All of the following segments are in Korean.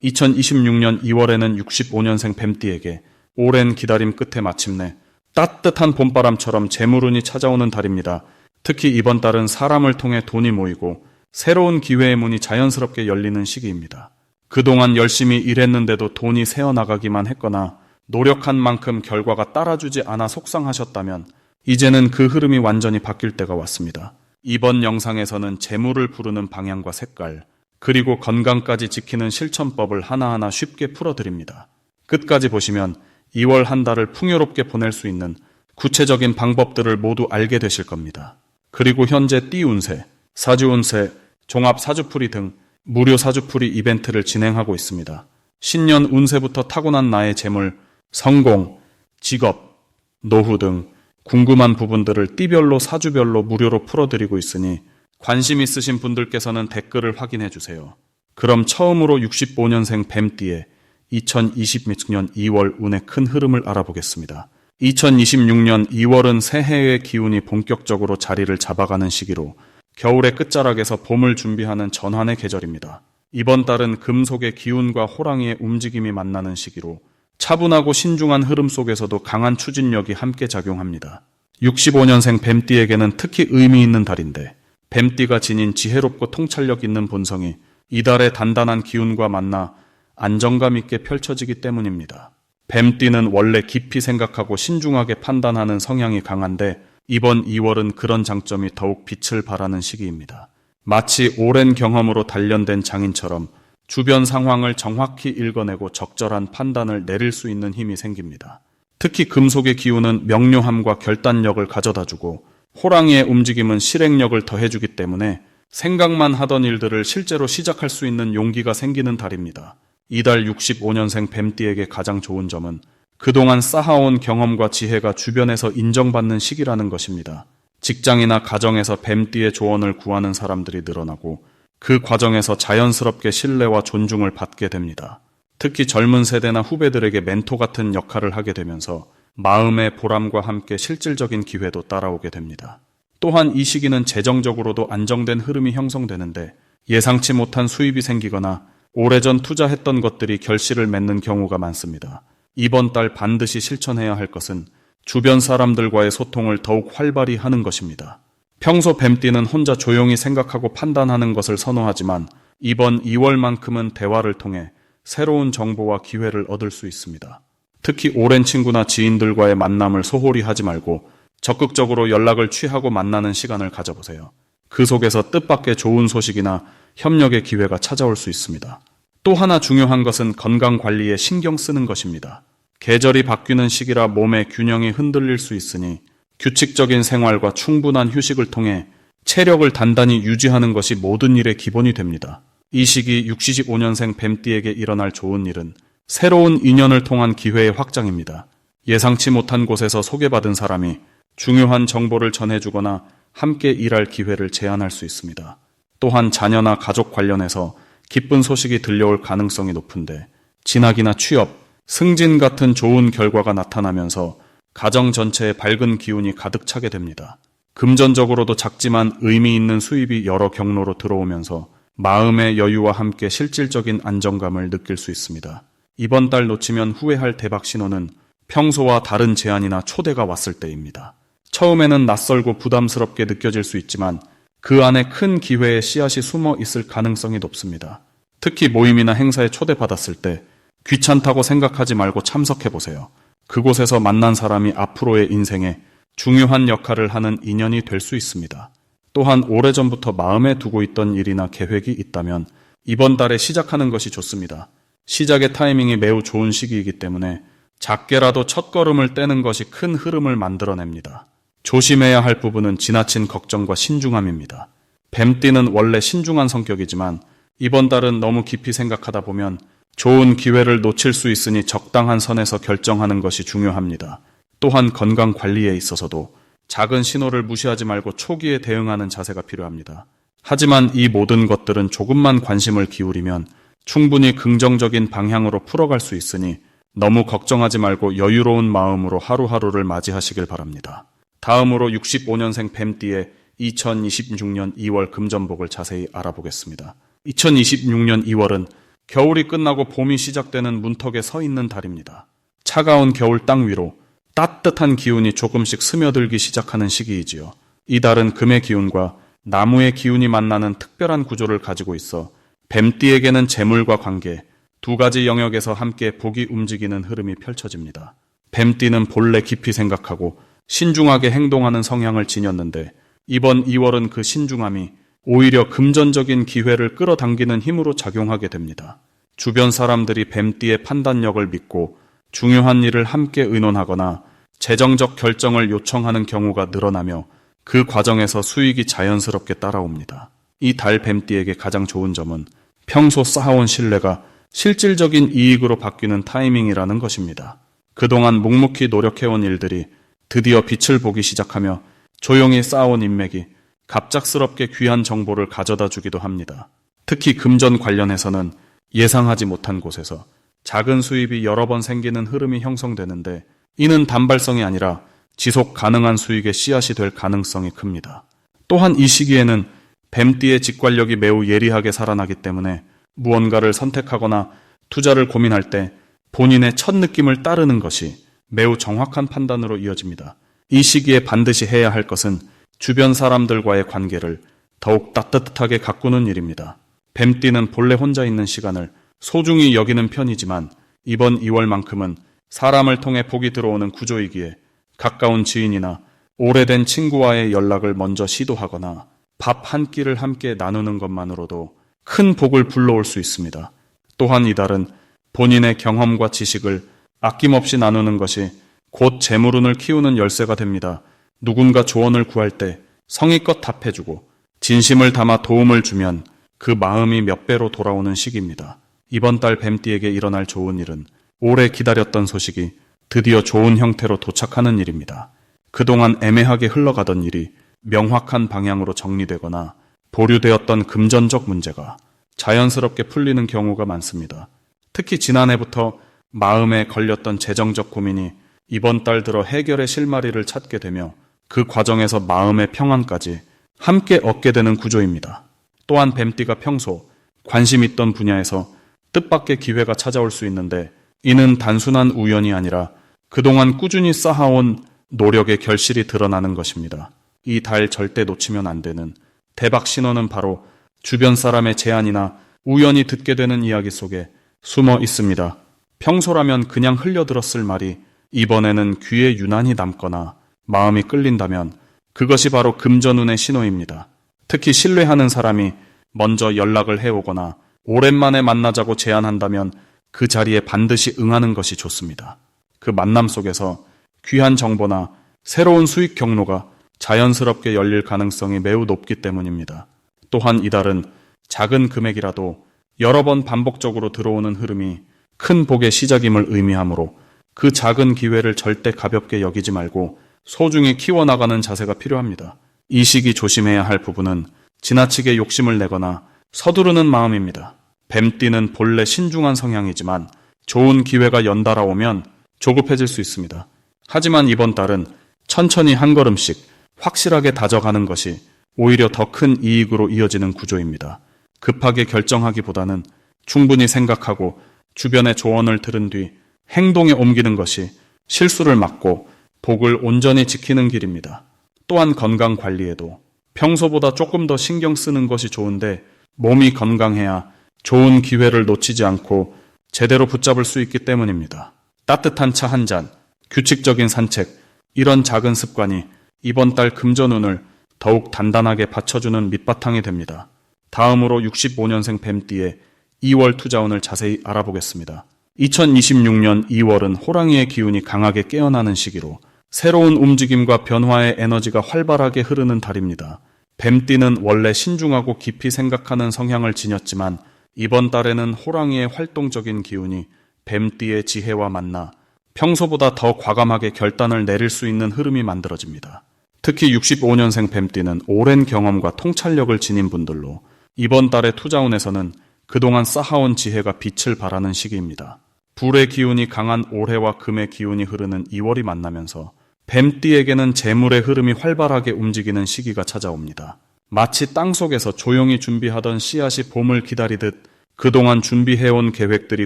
2026년 2월에는 65년생 뱀띠에게 오랜 기다림 끝에 마침내 따뜻한 봄바람처럼 재물운이 찾아오는 달입니다. 특히 이번 달은 사람을 통해 돈이 모이고 새로운 기회의 문이 자연스럽게 열리는 시기입니다. 그동안 열심히 일했는데도 돈이 새어나가기만 했거나 노력한 만큼 결과가 따라주지 않아 속상하셨다면 이제는 그 흐름이 완전히 바뀔 때가 왔습니다. 이번 영상에서는 재물을 부르는 방향과 색깔, 그리고 건강까지 지키는 실천법을 하나하나 쉽게 풀어드립니다. 끝까지 보시면 2월 한 달을 풍요롭게 보낼 수 있는 구체적인 방법들을 모두 알게 되실 겁니다. 그리고 현재 띠 운세, 사주 운세, 종합 사주풀이 등 무료 사주풀이 이벤트를 진행하고 있습니다. 신년 운세부터 타고난 나의 재물, 성공, 직업, 노후 등 궁금한 부분들을 띠별로 사주별로 무료로 풀어드리고 있으니 관심 있으신 분들께서는 댓글을 확인해 주세요. 그럼 처음으로 65년생 뱀띠의 2026년 2월 운의 큰 흐름을 알아보겠습니다. 2026년 2월은 새해의 기운이 본격적으로 자리를 잡아가는 시기로 겨울의 끝자락에서 봄을 준비하는 전환의 계절입니다. 이번 달은 금속의 기운과 호랑이의 움직임이 만나는 시기로 차분하고 신중한 흐름 속에서도 강한 추진력이 함께 작용합니다. 65년생 뱀띠에게는 특히 의미 있는 달인데 뱀띠가 지닌 지혜롭고 통찰력 있는 본성이 이달의 단단한 기운과 만나 안정감 있게 펼쳐지기 때문입니다. 뱀띠는 원래 깊이 생각하고 신중하게 판단하는 성향이 강한데 이번 2월은 그런 장점이 더욱 빛을 발하는 시기입니다. 마치 오랜 경험으로 단련된 장인처럼 주변 상황을 정확히 읽어내고 적절한 판단을 내릴 수 있는 힘이 생깁니다. 특히 금속의 기운은 명료함과 결단력을 가져다주고 호랑이의 움직임은 실행력을 더해주기 때문에 생각만 하던 일들을 실제로 시작할 수 있는 용기가 생기는 달입니다. 이달 65년생 뱀띠에게 가장 좋은 점은 그동안 쌓아온 경험과 지혜가 주변에서 인정받는 시기라는 것입니다. 직장이나 가정에서 뱀띠의 조언을 구하는 사람들이 늘어나고 그 과정에서 자연스럽게 신뢰와 존중을 받게 됩니다. 특히 젊은 세대나 후배들에게 멘토 같은 역할을 하게 되면서 마음의 보람과 함께 실질적인 기회도 따라오게 됩니다. 또한 이 시기는 재정적으로도 안정된 흐름이 형성되는데 예상치 못한 수입이 생기거나 오래전 투자했던 것들이 결실을 맺는 경우가 많습니다. 이번 달 반드시 실천해야 할 것은 주변 사람들과의 소통을 더욱 활발히 하는 것입니다. 평소 뱀띠는 혼자 조용히 생각하고 판단하는 것을 선호하지만 이번 2월만큼은 대화를 통해 새로운 정보와 기회를 얻을 수 있습니다. 특히 오랜 친구나 지인들과의 만남을 소홀히 하지 말고 적극적으로 연락을 취하고 만나는 시간을 가져보세요. 그 속에서 뜻밖의 좋은 소식이나 협력의 기회가 찾아올 수 있습니다. 또 하나 중요한 것은 건강 관리에 신경 쓰는 것입니다. 계절이 바뀌는 시기라 몸의 균형이 흔들릴 수 있으니 규칙적인 생활과 충분한 휴식을 통해 체력을 단단히 유지하는 것이 모든 일의 기본이 됩니다. 이 시기 65년생 뱀띠에게 일어날 좋은 일은 새로운 인연을 통한 기회의 확장입니다. 예상치 못한 곳에서 소개받은 사람이 중요한 정보를 전해주거나 함께 일할 기회를 제안할 수 있습니다. 또한 자녀나 가족 관련해서 기쁜 소식이 들려올 가능성이 높은데 진학이나 취업, 승진 같은 좋은 결과가 나타나면서 가정 전체에 밝은 기운이 가득 차게 됩니다. 금전적으로도 작지만 의미 있는 수입이 여러 경로로 들어오면서 마음의 여유와 함께 실질적인 안정감을 느낄 수 있습니다. 이번 달 놓치면 후회할 대박 신호는 평소와 다른 제안이나 초대가 왔을 때입니다. 처음에는 낯설고 부담스럽게 느껴질 수 있지만 그 안에 큰 기회의 씨앗이 숨어 있을 가능성이 높습니다. 특히 모임이나 행사에 초대받았을 때 귀찮다고 생각하지 말고 참석해보세요. 그곳에서 만난 사람이 앞으로의 인생에 중요한 역할을 하는 인연이 될 수 있습니다. 또한 오래전부터 마음에 두고 있던 일이나 계획이 있다면 이번 달에 시작하는 것이 좋습니다. 시작의 타이밍이 매우 좋은 시기이기 때문에 작게라도 첫걸음을 떼는 것이 큰 흐름을 만들어냅니다. 조심해야 할 부분은 지나친 걱정과 신중함입니다. 뱀띠는 원래 신중한 성격이지만 이번 달은 너무 깊이 생각하다 보면 좋은 기회를 놓칠 수 있으니 적당한 선에서 결정하는 것이 중요합니다. 또한 건강 관리에 있어서도 작은 신호를 무시하지 말고 초기에 대응하는 자세가 필요합니다. 하지만 이 모든 것들은 조금만 관심을 기울이면 충분히 긍정적인 방향으로 풀어갈 수 있으니 너무 걱정하지 말고 여유로운 마음으로 하루하루를 맞이하시길 바랍니다. 다음으로 65년생 뱀띠의 2026년 2월 금전복을 자세히 알아보겠습니다. 2026년 2월은 겨울이 끝나고 봄이 시작되는 문턱에 서 있는 달입니다. 차가운 겨울 땅 위로 따뜻한 기운이 조금씩 스며들기 시작하는 시기이지요. 이 달은 금의 기운과 나무의 기운이 만나는 특별한 구조를 가지고 있어 뱀띠에게는 재물과 관계, 두 가지 영역에서 함께 복이 움직이는 흐름이 펼쳐집니다. 뱀띠는 본래 깊이 생각하고 신중하게 행동하는 성향을 지녔는데 이번 2월은 그 신중함이 오히려 금전적인 기회를 끌어당기는 힘으로 작용하게 됩니다. 주변 사람들이 뱀띠의 판단력을 믿고 중요한 일을 함께 의논하거나 재정적 결정을 요청하는 경우가 늘어나며 그 과정에서 수익이 자연스럽게 따라옵니다. 이 달 뱀띠에게 가장 좋은 점은 평소 쌓아온 신뢰가 실질적인 이익으로 바뀌는 타이밍이라는 것입니다. 그동안 묵묵히 노력해온 일들이 드디어 빛을 보기 시작하며 조용히 쌓아온 인맥이 갑작스럽게 귀한 정보를 가져다 주기도 합니다. 특히 금전 관련해서는 예상하지 못한 곳에서 작은 수입이 여러 번 생기는 흐름이 형성되는데 이는 단발성이 아니라 지속 가능한 수익의 씨앗이 될 가능성이 큽니다. 또한 이 시기에는 뱀띠의 직관력이 매우 예리하게 살아나기 때문에 무언가를 선택하거나 투자를 고민할 때 본인의 첫 느낌을 따르는 것이 매우 정확한 판단으로 이어집니다. 이 시기에 반드시 해야 할 것은 주변 사람들과의 관계를 더욱 따뜻하게 가꾸는 일입니다. 뱀띠는 본래 혼자 있는 시간을 소중히 여기는 편이지만 이번 2월만큼은 사람을 통해 복이 들어오는 구조이기에 가까운 지인이나 오래된 친구와의 연락을 먼저 시도하거나 밥 한 끼를 함께 나누는 것만으로도 큰 복을 불러올 수 있습니다. 또한 이달은 본인의 경험과 지식을 아낌없이 나누는 것이 곧 재물운을 키우는 열쇠가 됩니다. 누군가 조언을 구할 때 성의껏 답해주고 진심을 담아 도움을 주면 그 마음이 몇 배로 돌아오는 시기입니다. 이번 달 뱀띠에게 일어날 좋은 일은 오래 기다렸던 소식이 드디어 좋은 형태로 도착하는 일입니다. 그동안 애매하게 흘러가던 일이 명확한 방향으로 정리되거나 보류되었던 금전적 문제가 자연스럽게 풀리는 경우가 많습니다. 특히 지난해부터 마음에 걸렸던 재정적 고민이 이번 달 들어 해결의 실마리를 찾게 되며 그 과정에서 마음의 평안까지 함께 얻게 되는 구조입니다. 또한 뱀띠가 평소 관심 있던 분야에서 뜻밖의 기회가 찾아올 수 있는데 이는 단순한 우연이 아니라 그동안 꾸준히 쌓아온 노력의 결실이 드러나는 것입니다. 이 달 절대 놓치면 안 되는 대박 신호는 바로 주변 사람의 제안이나 우연히 듣게 되는 이야기 속에 숨어 있습니다. 평소라면 그냥 흘려들었을 말이 이번에는 귀에 유난히 남거나 마음이 끌린다면 그것이 바로 금전운의 신호입니다. 특히 신뢰하는 사람이 먼저 연락을 해오거나 오랜만에 만나자고 제안한다면 그 자리에 반드시 응하는 것이 좋습니다. 그 만남 속에서 귀한 정보나 새로운 수익 경로가 자연스럽게 열릴 가능성이 매우 높기 때문입니다. 또한 이달은 작은 금액이라도 여러 번 반복적으로 들어오는 흐름이 큰 복의 시작임을 의미하므로 그 작은 기회를 절대 가볍게 여기지 말고 소중히 키워나가는 자세가 필요합니다. 이 시기 조심해야 할 부분은 지나치게 욕심을 내거나 서두르는 마음입니다. 뱀띠는 본래 신중한 성향이지만 좋은 기회가 연달아 오면 조급해질 수 있습니다. 하지만 이번 달은 천천히 한 걸음씩 확실하게 다져가는 것이 오히려 더 큰 이익으로 이어지는 구조입니다. 급하게 결정하기보다는 충분히 생각하고 주변의 조언을 들은 뒤 행동에 옮기는 것이 실수를 막고 복을 온전히 지키는 길입니다. 또한 건강 관리에도 평소보다 조금 더 신경 쓰는 것이 좋은데 몸이 건강해야 좋은 기회를 놓치지 않고 제대로 붙잡을 수 있기 때문입니다. 따뜻한 차 한 잔, 규칙적인 산책, 이런 작은 습관이 이번 달 금전운을 더욱 단단하게 받쳐주는 밑바탕이 됩니다. 다음으로 65년생 뱀띠의 2월 투자운을 자세히 알아보겠습니다. 2026년 2월은 호랑이의 기운이 강하게 깨어나는 시기로 새로운 움직임과 변화의 에너지가 활발하게 흐르는 달입니다. 뱀띠는 원래 신중하고 깊이 생각하는 성향을 지녔지만 이번 달에는 호랑이의 활동적인 기운이 뱀띠의 지혜와 만나 평소보다 더 과감하게 결단을 내릴 수 있는 흐름이 만들어집니다. 특히 65년생 뱀띠는 오랜 경험과 통찰력을 지닌 분들로 이번 달의 투자운에서는 그동안 쌓아온 지혜가 빛을 발하는 시기입니다. 불의 기운이 강한 올해와 금의 기운이 흐르는 2월이 만나면서 뱀띠에게는 재물의 흐름이 활발하게 움직이는 시기가 찾아옵니다. 마치 땅속에서 조용히 준비하던 씨앗이 봄을 기다리듯 그동안 준비해온 계획들이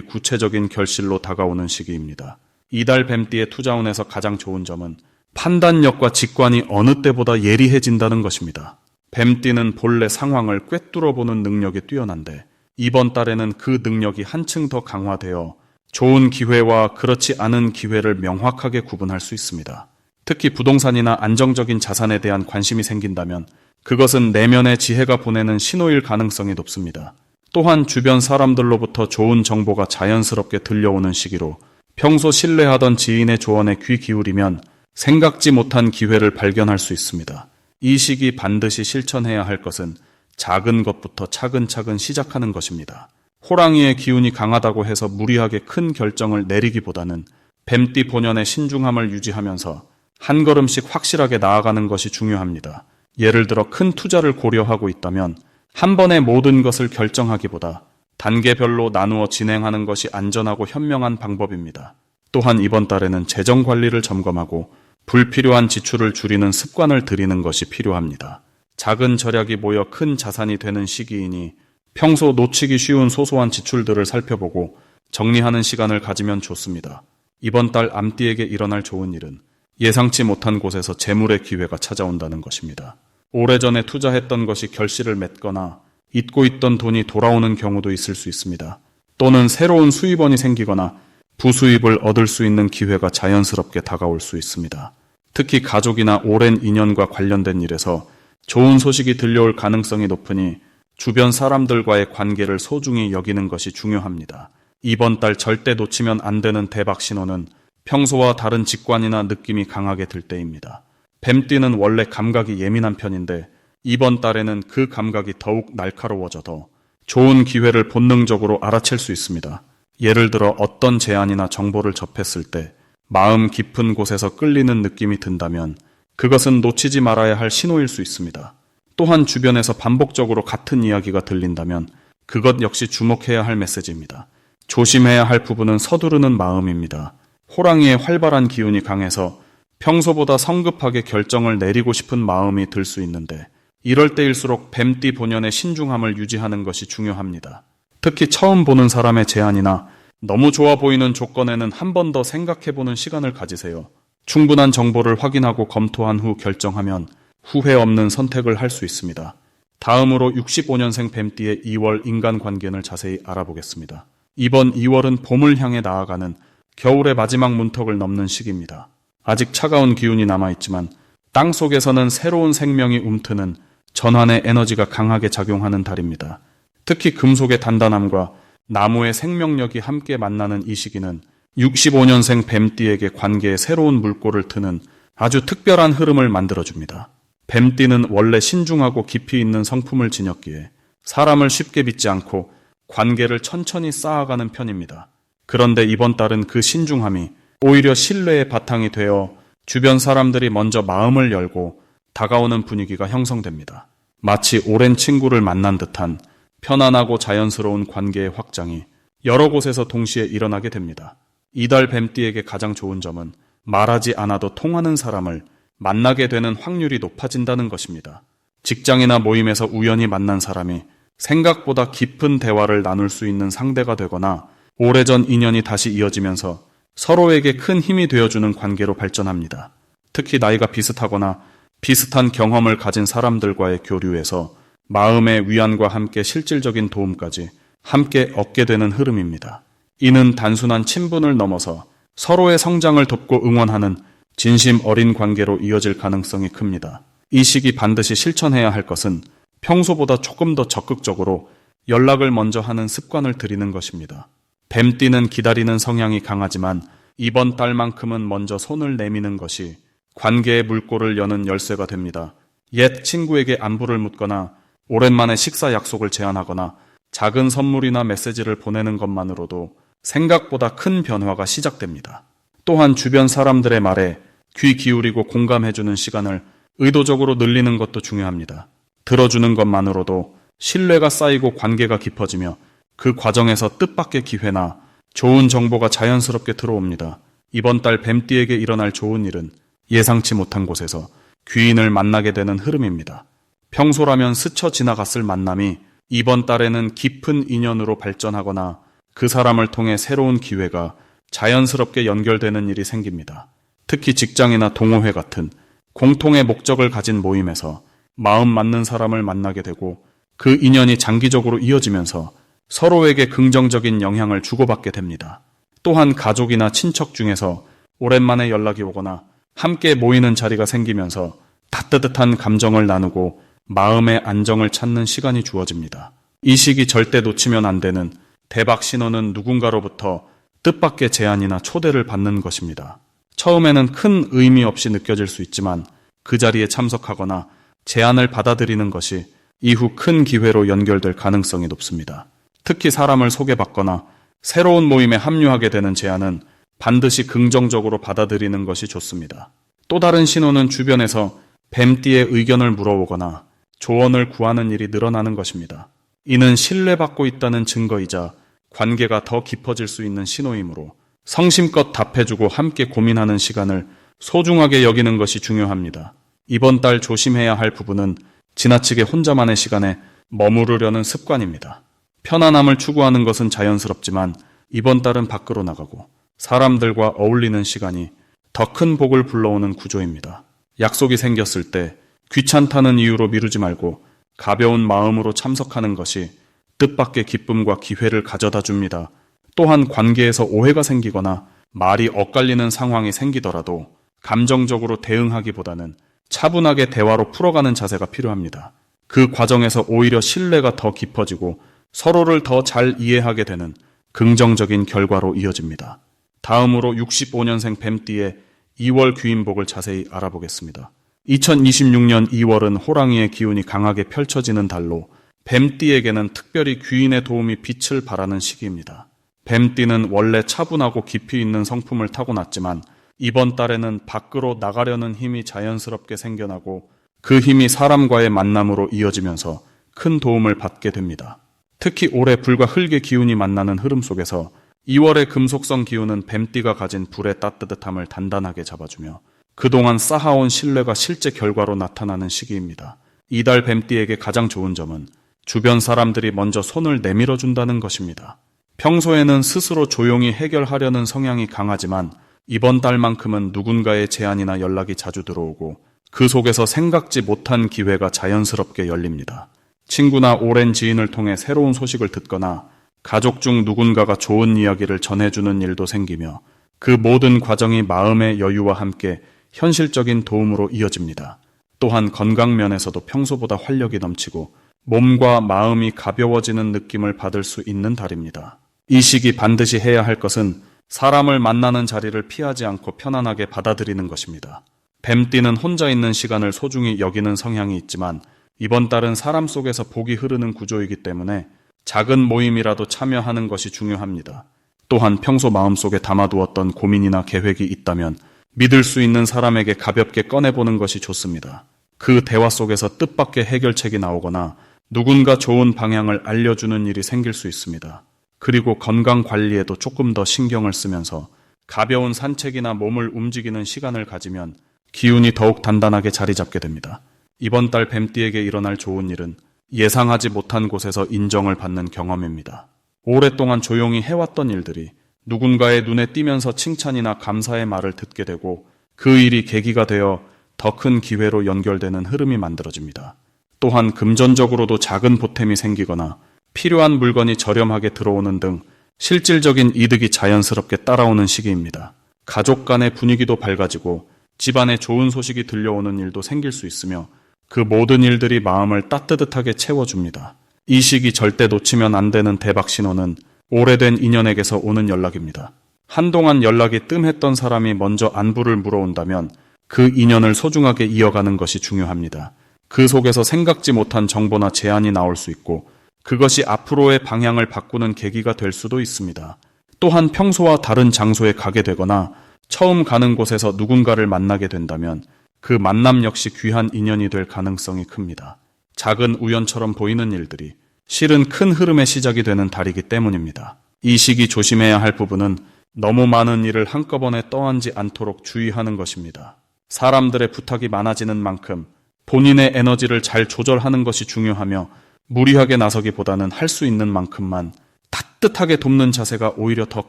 구체적인 결실로 다가오는 시기입니다. 이달 뱀띠의 투자운에서 가장 좋은 점은 판단력과 직관이 어느 때보다 예리해진다는 것입니다. 뱀띠는 본래 상황을 꿰뚫어보는 능력이 뛰어난데 이번 달에는 그 능력이 한층 더 강화되어 좋은 기회와 그렇지 않은 기회를 명확하게 구분할 수 있습니다. 특히 부동산이나 안정적인 자산에 대한 관심이 생긴다면 그것은 내면의 지혜가 보내는 신호일 가능성이 높습니다. 또한 주변 사람들로부터 좋은 정보가 자연스럽게 들려오는 시기로 평소 신뢰하던 지인의 조언에 귀 기울이면 생각지 못한 기회를 발견할 수 있습니다. 이 시기 반드시 실천해야 할 것은 작은 것부터 차근차근 시작하는 것입니다. 호랑이의 기운이 강하다고 해서 무리하게 큰 결정을 내리기보다는 뱀띠 본연의 신중함을 유지하면서 한 걸음씩 확실하게 나아가는 것이 중요합니다. 예를 들어 큰 투자를 고려하고 있다면 한 번에 모든 것을 결정하기보다 단계별로 나누어 진행하는 것이 안전하고 현명한 방법입니다. 또한 이번 달에는 재정 관리를 점검하고 불필요한 지출을 줄이는 습관을 들이는 것이 필요합니다. 작은 절약이 모여 큰 자산이 되는 시기이니 평소 놓치기 쉬운 소소한 지출들을 살펴보고 정리하는 시간을 가지면 좋습니다. 이번 달 암띠에게 일어날 좋은 일은 예상치 못한 곳에서 재물의 기회가 찾아온다는 것입니다. 오래전에 투자했던 것이 결실을 맺거나 잊고 있던 돈이 돌아오는 경우도 있을 수 있습니다. 또는 새로운 수입원이 생기거나 부수입을 얻을 수 있는 기회가 자연스럽게 다가올 수 있습니다. 특히 가족이나 오랜 인연과 관련된 일에서 좋은 소식이 들려올 가능성이 높으니 주변 사람들과의 관계를 소중히 여기는 것이 중요합니다. 이번 달 절대 놓치면 안 되는 대박 신호는 평소와 다른 직관이나 느낌이 강하게 들 때입니다. 뱀띠는 원래 감각이 예민한 편인데 이번 달에는 그 감각이 더욱 날카로워져서 좋은 기회를 본능적으로 알아챌 수 있습니다. 예를 들어 어떤 제안이나 정보를 접했을 때 마음 깊은 곳에서 끌리는 느낌이 든다면 그것은 놓치지 말아야 할 신호일 수 있습니다. 또한 주변에서 반복적으로 같은 이야기가 들린다면 그것 역시 주목해야 할 메시지입니다. 조심해야 할 부분은 서두르는 마음입니다. 호랑이의 활발한 기운이 강해서 평소보다 성급하게 결정을 내리고 싶은 마음이 들 수 있는데 이럴 때일수록 뱀띠 본연의 신중함을 유지하는 것이 중요합니다. 특히 처음 보는 사람의 제안이나 너무 좋아 보이는 조건에는 한 번 더 생각해보는 시간을 가지세요. 충분한 정보를 확인하고 검토한 후 결정하면 후회 없는 선택을 할 수 있습니다. 다음으로 65년생 뱀띠의 2월 인간관계를 자세히 알아보겠습니다. 이번 2월은 봄을 향해 나아가는 겨울의 마지막 문턱을 넘는 시기입니다. 아직 차가운 기운이 남아있지만 땅 속에서는 새로운 생명이 움트는 전환의 에너지가 강하게 작용하는 달입니다. 특히 금속의 단단함과 나무의 생명력이 함께 만나는 이 시기는 65년생 뱀띠에게 관계에 새로운 물꼬를 트는 아주 특별한 흐름을 만들어줍니다. 뱀띠는 원래 신중하고 깊이 있는 성품을 지녔기에 사람을 쉽게 믿지 않고 관계를 천천히 쌓아가는 편입니다. 그런데 이번 달은 그 신중함이 오히려 신뢰의 바탕이 되어 주변 사람들이 먼저 마음을 열고 다가오는 분위기가 형성됩니다. 마치 오랜 친구를 만난 듯한 편안하고 자연스러운 관계의 확장이 여러 곳에서 동시에 일어나게 됩니다. 이달 뱀띠에게 가장 좋은 점은 말하지 않아도 통하는 사람을 만나게 되는 확률이 높아진다는 것입니다. 직장이나 모임에서 우연히 만난 사람이 생각보다 깊은 대화를 나눌 수 있는 상대가 되거나 오래전 인연이 다시 이어지면서 서로에게 큰 힘이 되어주는 관계로 발전합니다. 특히 나이가 비슷하거나 비슷한 경험을 가진 사람들과의 교류에서 마음의 위안과 함께 실질적인 도움까지 함께 얻게 되는 흐름입니다. 이는 단순한 친분을 넘어서 서로의 성장을 돕고 응원하는 진심 어린 관계로 이어질 가능성이 큽니다. 이 시기 반드시 실천해야 할 것은 평소보다 조금 더 적극적으로 연락을 먼저 하는 습관을 들이는 것입니다. 뱀띠는 기다리는 성향이 강하지만 이번 달만큼은 먼저 손을 내미는 것이 관계의 물꼬를 여는 열쇠가 됩니다. 옛 친구에게 안부를 묻거나 오랜만에 식사 약속을 제안하거나 작은 선물이나 메시지를 보내는 것만으로도 생각보다 큰 변화가 시작됩니다. 또한 주변 사람들의 말에 귀 기울이고 공감해주는 시간을 의도적으로 늘리는 것도 중요합니다. 들어주는 것만으로도 신뢰가 쌓이고 관계가 깊어지며 그 과정에서 뜻밖의 기회나 좋은 정보가 자연스럽게 들어옵니다. 이번 달 뱀띠에게 일어날 좋은 일은 예상치 못한 곳에서 귀인을 만나게 되는 흐름입니다. 평소라면 스쳐 지나갔을 만남이 이번 달에는 깊은 인연으로 발전하거나 그 사람을 통해 새로운 기회가 자연스럽게 연결되는 일이 생깁니다. 특히 직장이나 동호회 같은 공통의 목적을 가진 모임에서 마음 맞는 사람을 만나게 되고 그 인연이 장기적으로 이어지면서 서로에게 긍정적인 영향을 주고받게 됩니다. 또한 가족이나 친척 중에서 오랜만에 연락이 오거나 함께 모이는 자리가 생기면서 따뜻한 감정을 나누고 마음의 안정을 찾는 시간이 주어집니다. 이 시기 절대 놓치면 안 되는 대박 신호는 누군가로부터 뜻밖의 제안이나 초대를 받는 것입니다. 처음에는 큰 의미 없이 느껴질 수 있지만 그 자리에 참석하거나 제안을 받아들이는 것이 이후 큰 기회로 연결될 가능성이 높습니다. 특히 사람을 소개받거나 새로운 모임에 합류하게 되는 제안은 반드시 긍정적으로 받아들이는 것이 좋습니다. 또 다른 신호는 주변에서 뱀띠의 의견을 물어보거나 조언을 구하는 일이 늘어나는 것입니다. 이는 신뢰받고 있다는 증거이자 관계가 더 깊어질 수 있는 신호이므로 성심껏 답해주고 함께 고민하는 시간을 소중하게 여기는 것이 중요합니다. 이번 달 조심해야 할 부분은 지나치게 혼자만의 시간에 머무르려는 습관입니다. 편안함을 추구하는 것은 자연스럽지만 이번 달은 밖으로 나가고 사람들과 어울리는 시간이 더 큰 복을 불러오는 구조입니다. 약속이 생겼을 때 귀찮다는 이유로 미루지 말고 가벼운 마음으로 참석하는 것이 뜻밖의 기쁨과 기회를 가져다 줍니다. 또한 관계에서 오해가 생기거나 말이 엇갈리는 상황이 생기더라도 감정적으로 대응하기보다는 차분하게 대화로 풀어가는 자세가 필요합니다. 그 과정에서 오히려 신뢰가 더 깊어지고 서로를 더 잘 이해하게 되는 긍정적인 결과로 이어집니다. 다음으로 65년생 뱀띠의 2월 귀인복을 자세히 알아보겠습니다. 2026년 2월은 호랑이의 기운이 강하게 펼쳐지는 달로 뱀띠에게는 특별히 귀인의 도움이 빛을 발하는 시기입니다. 뱀띠는 원래 차분하고 깊이 있는 성품을 타고났지만 이번 달에는 밖으로 나가려는 힘이 자연스럽게 생겨나고 그 힘이 사람과의 만남으로 이어지면서 큰 도움을 받게 됩니다. 특히 올해 불과 흙의 기운이 만나는 흐름 속에서 2월의 금속성 기운은 뱀띠가 가진 불의 따뜻함을 단단하게 잡아주며 그동안 쌓아온 신뢰가 실제 결과로 나타나는 시기입니다. 이달 뱀띠에게 가장 좋은 점은 주변 사람들이 먼저 손을 내밀어 준다는 것입니다. 평소에는 스스로 조용히 해결하려는 성향이 강하지만 이번 달만큼은 누군가의 제안이나 연락이 자주 들어오고 그 속에서 생각지 못한 기회가 자연스럽게 열립니다. 친구나 오랜 지인을 통해 새로운 소식을 듣거나 가족 중 누군가가 좋은 이야기를 전해주는 일도 생기며 그 모든 과정이 마음의 여유와 함께 현실적인 도움으로 이어집니다. 또한 건강 면에서도 평소보다 활력이 넘치고 몸과 마음이 가벼워지는 느낌을 받을 수 있는 달입니다. 이 시기 반드시 해야 할 것은 사람을 만나는 자리를 피하지 않고 편안하게 받아들이는 것입니다. 뱀띠는 혼자 있는 시간을 소중히 여기는 성향이 있지만 이번 달은 사람 속에서 복이 흐르는 구조이기 때문에 작은 모임이라도 참여하는 것이 중요합니다. 또한 평소 마음속에 담아두었던 고민이나 계획이 있다면 믿을 수 있는 사람에게 가볍게 꺼내보는 것이 좋습니다. 그 대화 속에서 뜻밖의 해결책이 나오거나 누군가 좋은 방향을 알려주는 일이 생길 수 있습니다. 그리고 건강 관리에도 조금 더 신경을 쓰면서 가벼운 산책이나 몸을 움직이는 시간을 가지면 기운이 더욱 단단하게 자리 잡게 됩니다. 이번 달 뱀띠에게 일어날 좋은 일은 예상하지 못한 곳에서 인정을 받는 경험입니다. 오랫동안 조용히 해왔던 일들이 누군가의 눈에 띄면서 칭찬이나 감사의 말을 듣게 되고 그 일이 계기가 되어 더 큰 기회로 연결되는 흐름이 만들어집니다. 또한 금전적으로도 작은 보탬이 생기거나 필요한 물건이 저렴하게 들어오는 등 실질적인 이득이 자연스럽게 따라오는 시기입니다. 가족 간의 분위기도 밝아지고 집안에 좋은 소식이 들려오는 일도 생길 수 있으며 그 모든 일들이 마음을 따뜻하게 채워줍니다. 이 시기 절대 놓치면 안 되는 대박 신호는 오래된 인연에게서 오는 연락입니다. 한동안 연락이 뜸했던 사람이 먼저 안부를 물어온다면 그 인연을 소중하게 이어가는 것이 중요합니다. 그 속에서 생각지 못한 정보나 제안이 나올 수 있고 그것이 앞으로의 방향을 바꾸는 계기가 될 수도 있습니다. 또한 평소와 다른 장소에 가게 되거나 처음 가는 곳에서 누군가를 만나게 된다면 그 만남 역시 귀한 인연이 될 가능성이 큽니다. 작은 우연처럼 보이는 일들이 실은 큰 흐름의 시작이 되는 달이기 때문입니다. 이 시기 조심해야 할 부분은 너무 많은 일을 한꺼번에 떠안지 않도록 주의하는 것입니다. 사람들의 부탁이 많아지는 만큼 본인의 에너지를 잘 조절하는 것이 중요하며 무리하게 나서기보다는 할 수 있는 만큼만 따뜻하게 돕는 자세가 오히려 더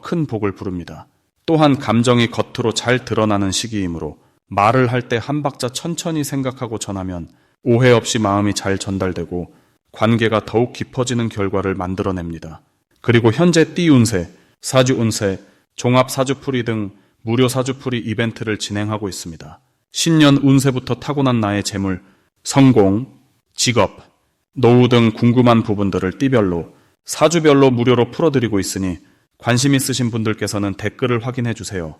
큰 복을 부릅니다. 또한 감정이 겉으로 잘 드러나는 시기이므로 말을 할 때 한 박자 천천히 생각하고 전하면 오해 없이 마음이 잘 전달되고 관계가 더욱 깊어지는 결과를 만들어냅니다. 그리고 현재 띠 운세, 사주 운세, 종합 사주풀이 등 무료 사주풀이 이벤트를 진행하고 있습니다. 신년 운세부터 타고난 나의 재물, 성공, 직업, 노후 등 궁금한 부분들을 띠별로, 사주별로 무료로 풀어드리고 있으니 관심 있으신 분들께서는 댓글을 확인해 주세요.